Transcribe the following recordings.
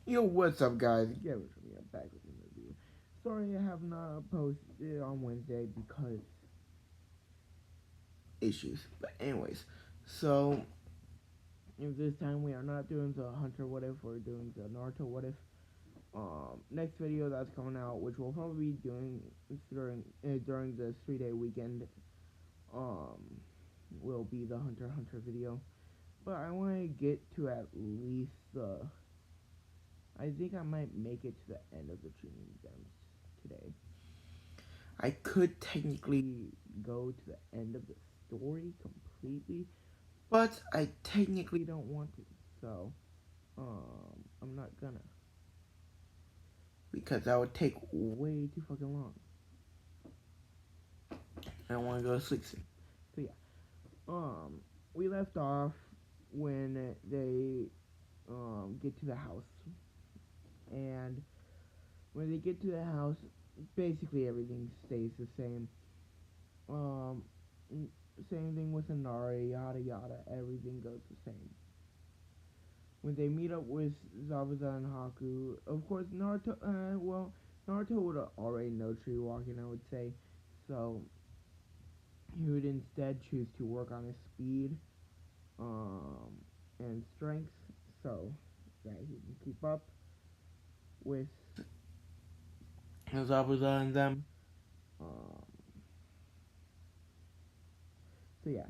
Yo, what's up, guys? Yeah, what's up? Yeah, back with another video. Sorry I have not posted on Wednesday because issues. But anyways, so if this time we are not doing the Hunter What If, we're doing the Naruto What If. Next video that's coming out, which we'll probably be doing during the 3-day weekend, um, will be the Hunter x Hunter video. But I want to get to at least the. I think I might make it to the end of the tuning exams today. I could technically go to the end of the story completely, but I technically don't want to. So, I'm not gonna because that would take way too fucking long. I don't want to go to sleep soon. So yeah, we left off when they get to the house, and when they get to the house, basically everything stays the same. Um, Same thing with Inari, yada yada. Everything goes the same. When they meet up with Zabuza and Haku, of course Naruto. Naruto would already know tree walking, I would say, so he would instead choose to work on his speed, um, and strength, so that he can keep up with Zabuza and them. Um, so yeah,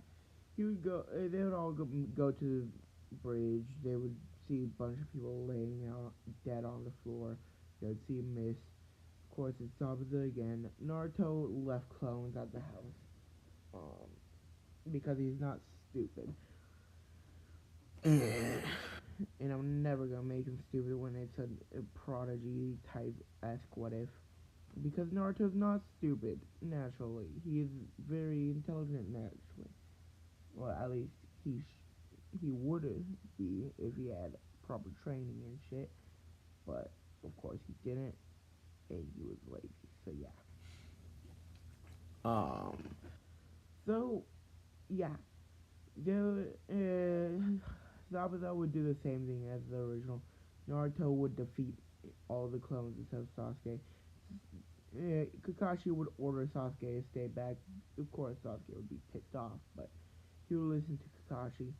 he would go. They would all go to the bridge. They would see a bunch of people laying out dead on the floor. They would see Mist. Of course, it's Zabuza again. Naruto left clones at the house, um, because he's not stupid. And I'm never gonna make him stupid when it's a prodigy type esque what if. Because Naruto's not stupid naturally. He is very intelligent naturally. Well, at least he would be if he had proper training and shit. But of course he didn't, and he was lazy. So yeah. Um. So yeah, the Zabuza would do the same thing as the original. Naruto would defeat all the clones except Sasuke. Kakashi would order Sasuke to stay back. Of course, Sasuke would be pissed off, but he would listen to Kakashi.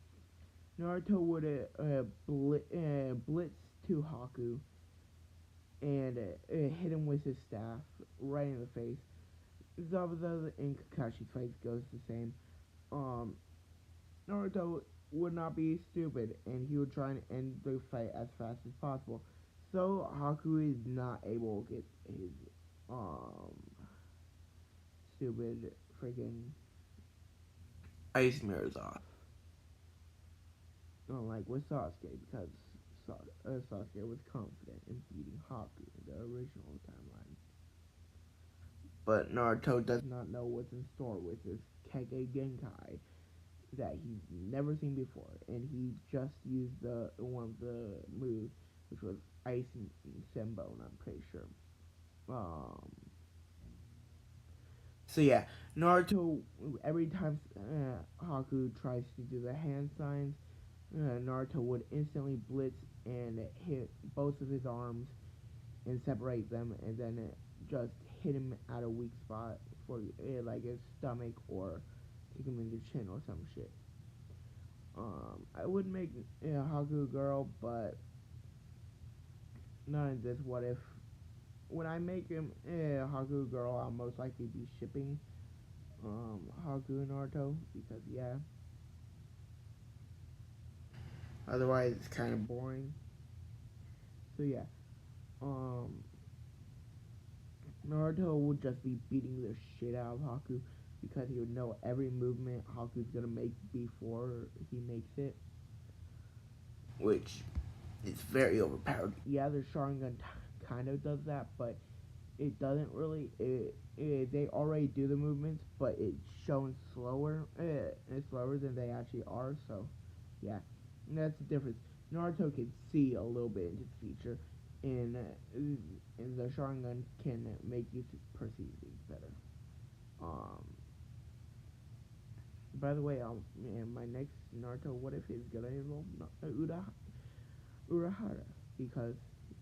Naruto would blitz to Haku and hit him with his staff right in the face. Zabuza and Kakashi's fight goes the same. Um, Naruto would not be stupid, and he would try and end the fight as fast as possible. So Haku is not able to get his um stupid freaking ice mirrors off. Like with Sasuke, because Sasuke was confident in beating Haku in the original timeline. But Naruto does not know what's in store with his Kage Genkai that he's never seen before, and he just used the one of the moves, which was Ice and Senbone, I'm pretty sure. Um, so yeah, Naruto. Every time Haku tries to do the hand signs, Naruto would instantly blitz and hit both of his arms and separate them, and then just hit him at a weak spot for like his stomach or kick him in the chin or some shit. I would make Haku a girl, but not in this. What if when I make him Haku a girl, I'll most likely be shipping Haku and Naruto because yeah. Otherwise, it's kind of boring. So yeah, um, Naruto would just be beating the shit out of Haku because he would know every movement Haku's gonna make before he makes it, which is very overpowered. Yeah, the Sharingan kind of does that, but it doesn't really. They already do the movements, but it's shown slower. It's slower than they actually are. So, yeah, and that's the difference. Naruto can see a little bit into the future, and the Sharingan can make you perceive things better. Um, by the way, my next Naruto what if is gonna involve Urahara because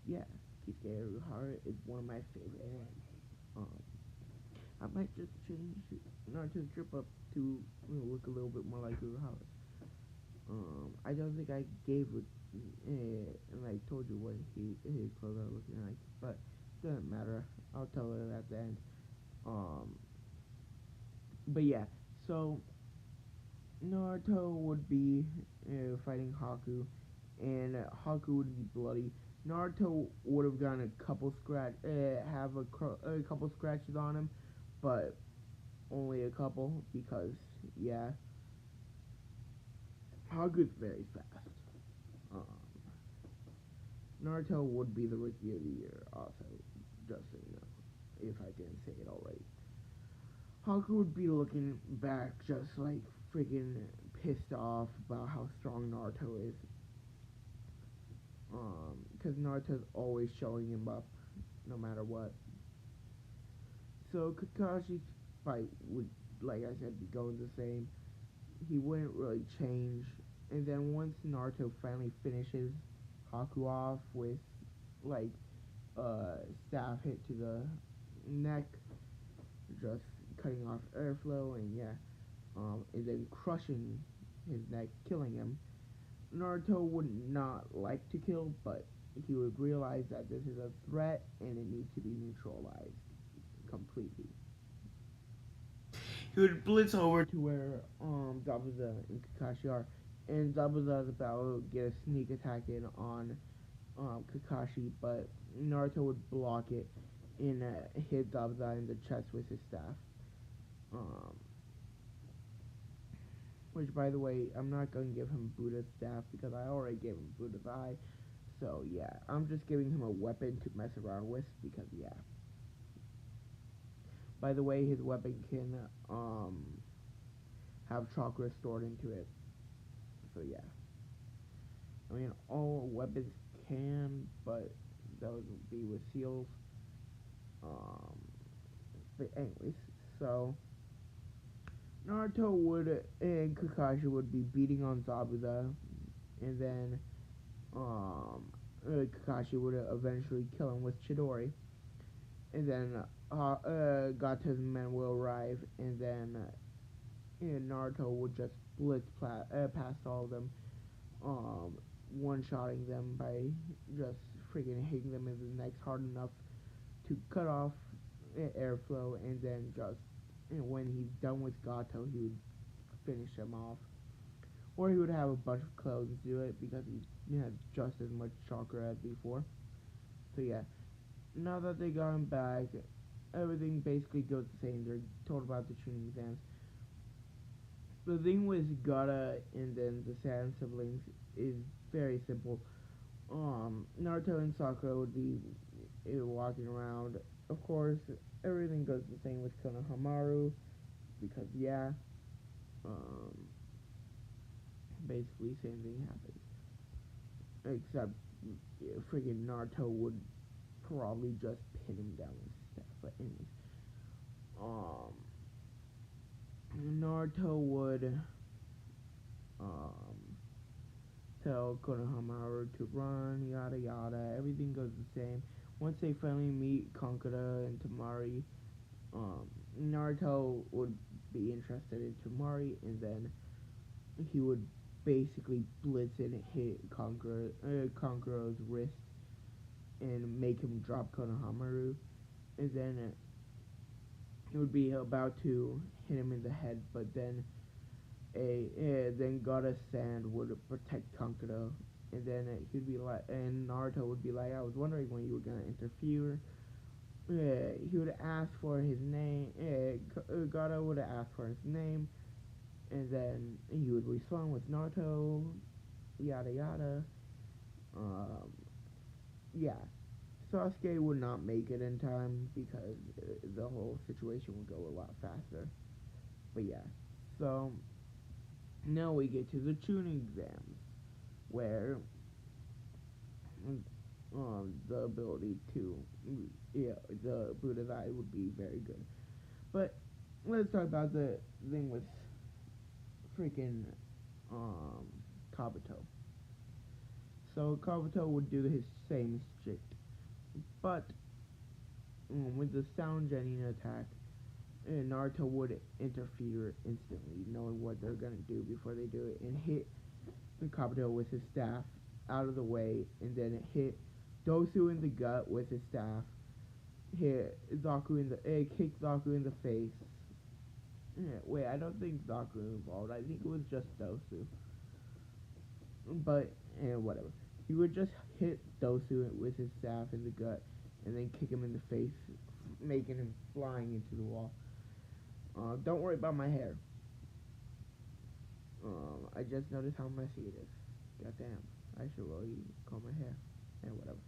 yeah, Kisuke Uehara is one of my favorite animes. Um, I might just change Naruto's drip up to look a little bit more like Uehara. I don't think I gave it, and I told you what his clothes are looking like, but doesn't matter. I'll tell her at the end. Um, but yeah, so Naruto would be fighting Haku, and Haku would be bloody. Naruto would have gotten a couple scratches on him, but only a couple because yeah, Haku's very fast. Um, Naruto would be the Rookie of the Year, also, just so you know, if I didn't say it already. Haku would be looking back just like freaking pissed off about how strong Naruto is. Because Naruto's always showing him up, no matter what. So Kakashi's fight would, like I said, be going the same. He wouldn't really change. And then once Naruto finally finishes Haku off with, like, staff hit to the neck, just cutting off airflow, and yeah, and then crushing his neck, killing him. Naruto would not like to kill, but he would realize that this is a threat and it needs to be neutralized completely. He would blitz over to where Zabuza and Kakashi are, and Zabuza is about to get a sneak attack in on Kakashi, but Naruto would block it and hit Zabuza in the chest with his staff. Um, which, by the way, I'm not going to give him Buddha's staff because I already gave him Buddha's eye. So, yeah, I'm just giving him a weapon to mess around with because, yeah. By the way, his weapon can have chakra stored into it. So, yeah. I mean, all weapons can, but those would be with seals. Um, but, anyways, so Naruto would and Kakashi would be beating on Zabuza, and then Kakashi would eventually kill him with Chidori, and then Gato's men will arrive, and then Naruto would just blitz past all of them, one-shotting them by just freaking hitting them in the necks hard enough to cut off airflow, and then just when he's done with Gato, he would finish him off. Or he would have a bunch of clones do it because he has just as much chakra as before. So yeah, now that they got him back, everything basically goes the same. They're told about the tuning exams. The thing with Gaara and then the Saiyan siblings is very simple. Naruto and Sakura would be walking around. Of course, everything goes the same with Konohamaru because yeah, um, basically same thing happens. Except freaking Naruto would probably just pin him down with stuff. But anyways, um, Naruto would um tell Konohamaru to run, yada yada. Everything goes the same. Once they finally meet Kankura and Tamari, Naruto would be interested in Tamari, and then he would basically blitz and hit Kankura's wrist and make him drop Konohamaru, and then he would be about to hit him in the head, but then then Goddess Sand would protect Kankura, and then he'd be like, and Naruto would be like, I was wondering when you were gonna interfere. He would ask for his name. Gato would ask for his name, and then he would respond with Naruto, yada yada. Um, yeah, Sasuke would not make it in time because the whole situation would go a lot faster. But yeah, so now we get to the tuning exams, where the ability to, yeah, the Buddha's eye would be very good. But let's talk about the thing with freaking um, Kabuto. So Kabuto would do his same shit. But with the sound Genin attack, Naruto would interfere instantly, knowing what they're gonna do before they do it, and hit Kabuto with his staff out of the way, and then it hit Dosu in the gut with his staff, hit Zaku in the kicked Zaku in the face. Yeah, wait, I don't think Zaku involved. I think it was just Dosu. But whatever. He would just hit Dosu with his staff in the gut, and then kick him in the face, making him flying into the wall. Don't worry about my hair. I just noticed how messy it is. Goddamn, I should really comb my hair. And whatever.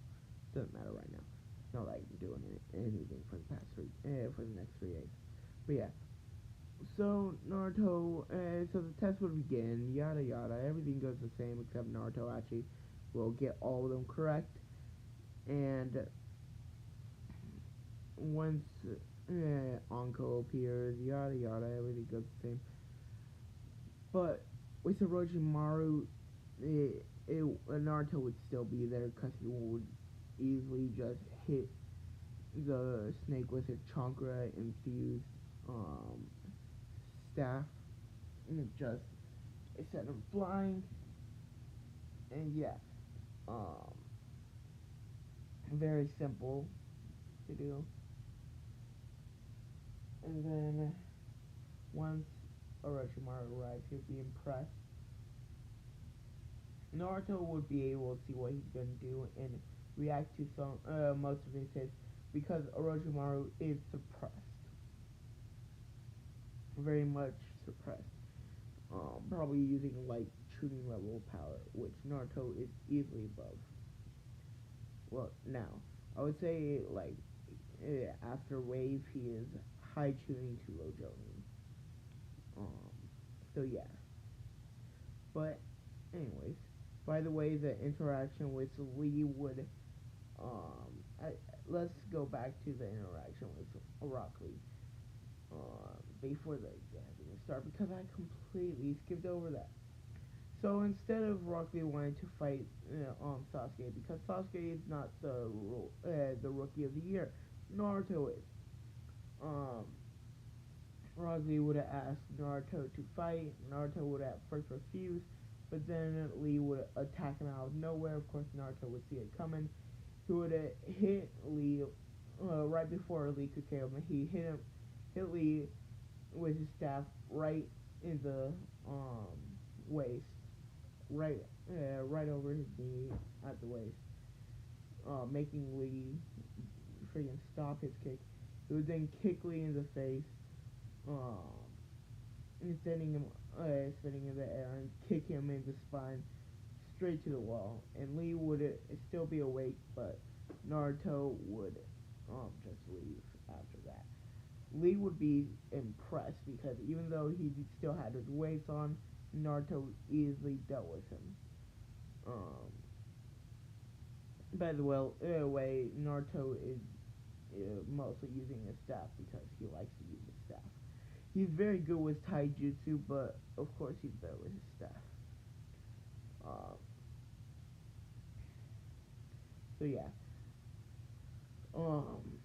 Doesn't matter right now. It's not like I'm doing anything for the past for the next 3 days. But yeah. So Naruto, so the test would begin. Yada yada. Everything goes the same except Naruto actually will get all of them correct. And once Anko appears, yada yada. Everything goes the same. But with Orochimaru, Naruto would still be there because he would easily just hit the snake with his chakra infused staff, and it sent him flying. And yeah, um, very simple to do. And then once Orochimaru arrives, he'll be impressed. Naruto would be able to see what he's gonna do and react to most of his hits because Orochimaru is suppressed, very much suppressed. Probably using like tuning level power, which Naruto is easily above. Well, now I would say like after wave he is high tuning to low joning. So yeah. But anyways, by the way, the interaction with Lee would I, let's go back to the interaction with Rock Lee before the exams even start because I completely skipped over that. So instead of Rock Lee wanting to fight Sasuke because Sasuke is not the rookie of the year, Naruto is. Um, Rock Lee would have asked Naruto to fight. Naruto would have first refused, but then Lee would attack him out of nowhere. Of course, Naruto would see it coming. He would have hit Lee right before Lee could KO him. He hit Lee with his staff right in the waist, right over his knee at the waist, making Lee freaking stop his kick. He would then kick Lee in the face, and sending in the air and kick him in the spine straight to the wall. And Lee would still be awake, but Naruto would just leave after that. Lee would be impressed because even though he still had his weights on, Naruto easily dealt with him. By the way, Naruto is mostly using his staff because he likes to use his staff. He's very good with taijutsu, but of course he's better with his staff. Um, so yeah. Um,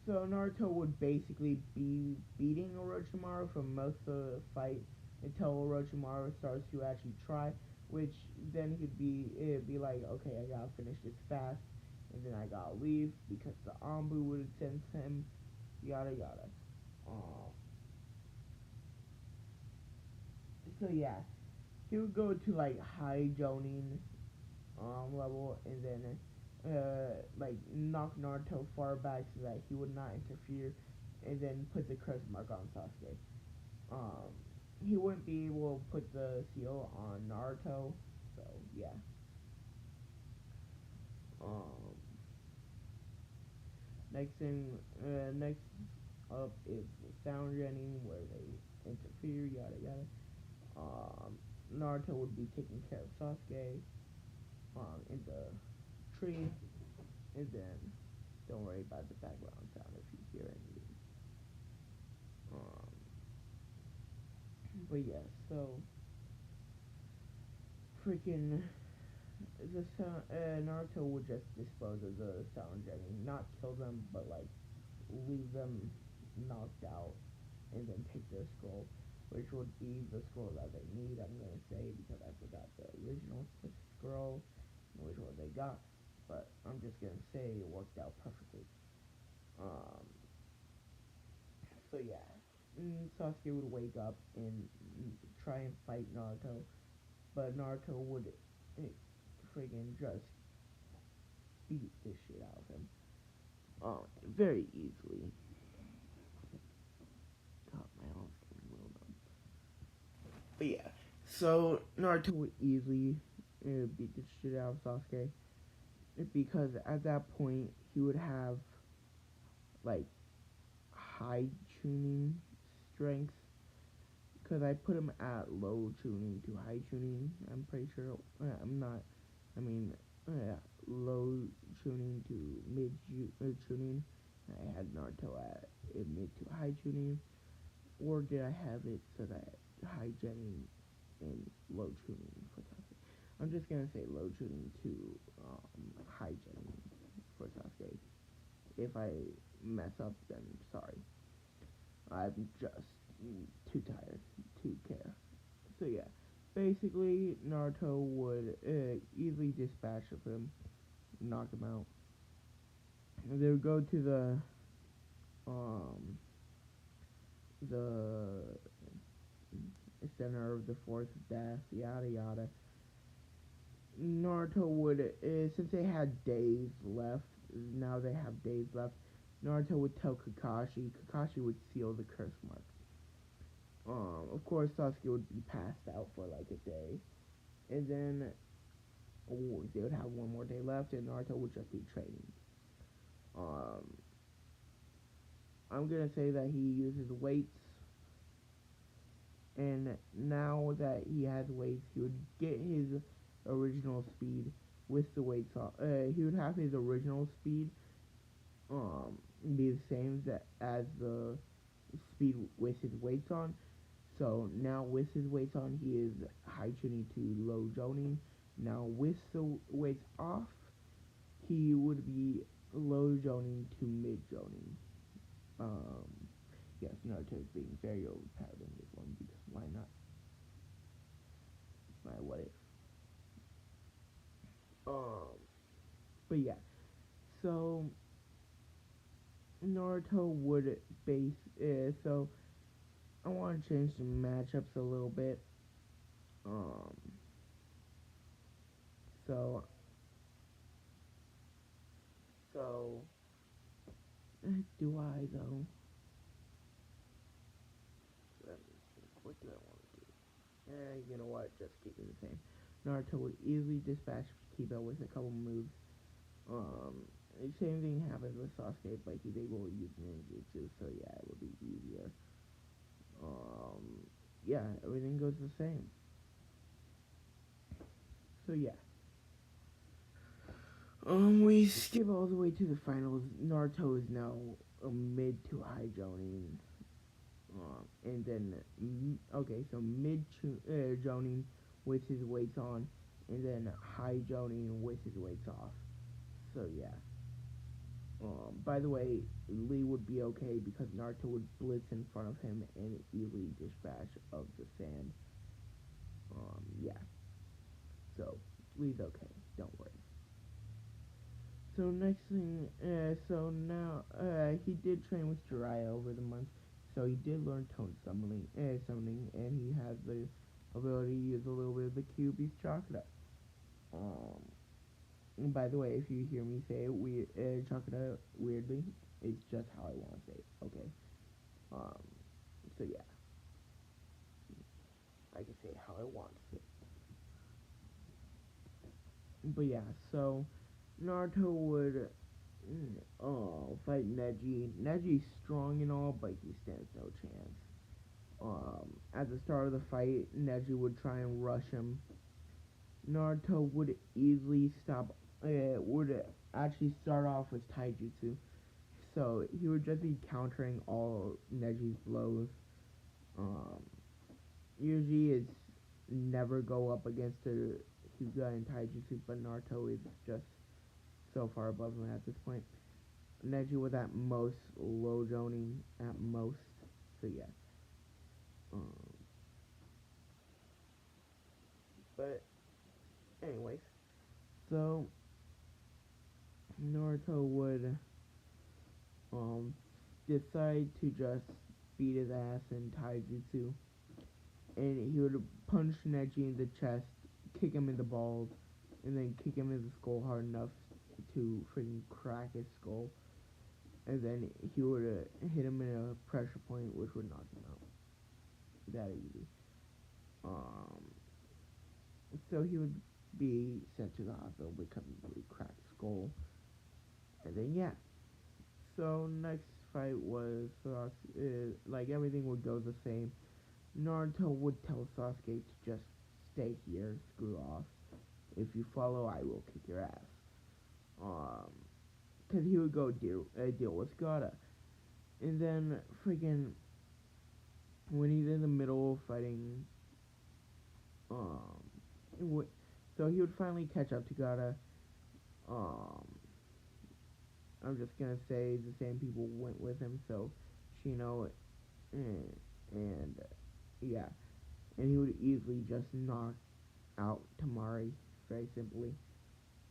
so Naruto would basically be beating Orochimaru for most of the fight until Orochimaru starts to actually try, which then it'd be like, okay, I gotta finish this fast, and then I gotta leave because the Anbu would have sent him, yada yada. Um, so yeah, he would go to like high Jonin level, and then like knock Naruto far back so that he would not interfere, and then put the curse mark on Sasuke. Um, he wouldn't be able to put the seal on Naruto, so yeah. Um, next up is the sound genning where they interfere, yada yada. Naruto would be taking care of Sasuke in the tree, and then don't worry about the background sound if you hear anything. Um, but yeah, so freaking Naruto would just dispose of the Saiyajin, not kill them, but like leave them knocked out, and then take their scroll, which would be the scroll that they need. I'm gonna say because I forgot the original scroll, which one they got, but I'm just gonna say it worked out perfectly. Um, so yeah, Sasuke would wake up and try and fight Naruto, but Naruto would eh, friggin' just beat the shit out of him. Very easily. God, my arm's getting a little numb. But yeah, so Naruto would easily beat the shit out of Sasuke because at that point he would have like high tuning strength. Because I put him at low tuning to high tuning. I'm pretty sure. I'm not. I mean, low tuning to mid tuning. I had Naruto at mid to high tuning, or did I have it so that high tuning and low tuning for Sasuke? I'm just gonna say low tuning to high tuning for Sasuke. If I mess up, then sorry. I'm just too tired to care. So yeah, basically Naruto would easily dispatch of him, knock him out. And they would go to um the center of the force of death, yada yada. Naruto would, since they had days left, now they have days left. Naruto would tell Kakashi. Kakashi would seal the curse mark. Of course, Sasuke would be passed out for like a day, and then they would have one more day left, and Naruto would just be training. Um, I'm gonna say that he uses weights, and now that he has weights, he would get his original speed with the weights on. He would have his original speed, be the same as the speed with his weights on. So now with his weights on, he is high tuning to low joning. Now with the weights off, he would be low joning to mid joning. Um, yes, Naruto is being very overpowered in this one because why not? My what if? Um, but yeah, so Naruto would base. So I want to change the matchups a little bit. Um, so so do I though? Let me see. What do I want to do? You know what? Just keep it the same. Naruto would easily dispatch Kiba with a couple moves. Um, same thing happens with Sasuke, but he's able to use ninjutsu, so yeah, it would be easier. Um, yeah, everything goes the same. So yeah. We skip all the way to the finals. Naruto is now a mid to high Jonin. And then, okay, so mid Jonin with his weights on, and then high Jonin with his weights off. So yeah. By the way, Lee would be okay because Naruto would blitz in front of him and easily dispatch of the sand. Yeah. So Lee's okay. Don't worry. So next thing, so now he did train with Jiraiya over the months, so he did learn tone summoning, and he has the ability to use a little bit of the Kyuubi's chakra. Um, and by the way, if you hear me say chakra weirdly, it's just how I want to say it. Okay. Um, so yeah, I can say it how I want to say it. But yeah, so Naruto would fight Neji. Neji's strong and all, but he stands no chance. At the start of the fight, Neji would try and rush him. Naruto would easily stop. Would actually start off with taijutsu, so he would just be countering all Neji's blows. Um, usually, it's never go up against a Hyuga and Taijutsu, but Naruto is just so far above him at this point. Neji was at most low joning at most. So yeah. Um, but anyways, so Naruto would um decide to just beat his ass in Taijutsu, and he would punch Neji in the chest, kick him in the balls, and then kick him in the skull hard enough to freaking crack his skull, and then he would hit him in a pressure point, which would knock him out that easy. Um, so he would be sent to the hospital because of a cracked skull, and then yeah. So next fight was like everything would go the same. Naruto would tell Sasuke to just stay here, screw off. If you follow, I will kick your ass. Um, cause he would go deal with Gaara, and then freaking when he's in the middle of fighting, um, so he would finally catch up to Gaara. Um, I'm just gonna say the same people went with him, so Shino and yeah, and he would easily just knock out Tamari very simply.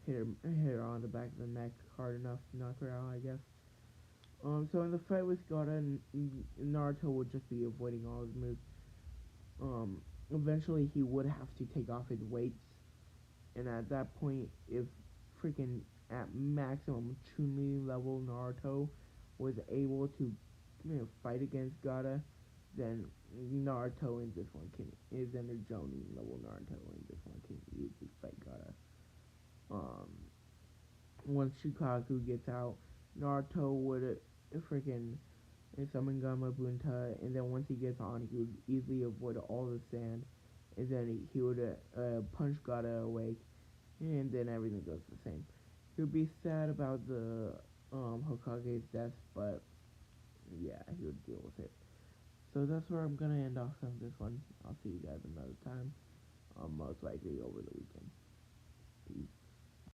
Hit her on the back of the neck hard enough to knock her out, I guess. So in the fight with Gaara, Naruto would just be avoiding all his moves. Um, Eventually he would have to take off his weights, and at that point, if freaking at maximum Chun-Li level Naruto was able to fight against Gaara, then Naruto in this one can is under Jonin level Naruto in this one can easily fight Gaara. Um, Once Shukaku gets out, Naruto would freaking summon Gamma Bunta, and then once he gets on, he would easily avoid all the sand, and then he would punch Gaara awake, and then everything goes the same. He would be sad about the Hokage's death, but yeah, he would deal with it. So that's where I'm gonna end off on this one. I'll see you guys another time, most likely over the weekend. Peace.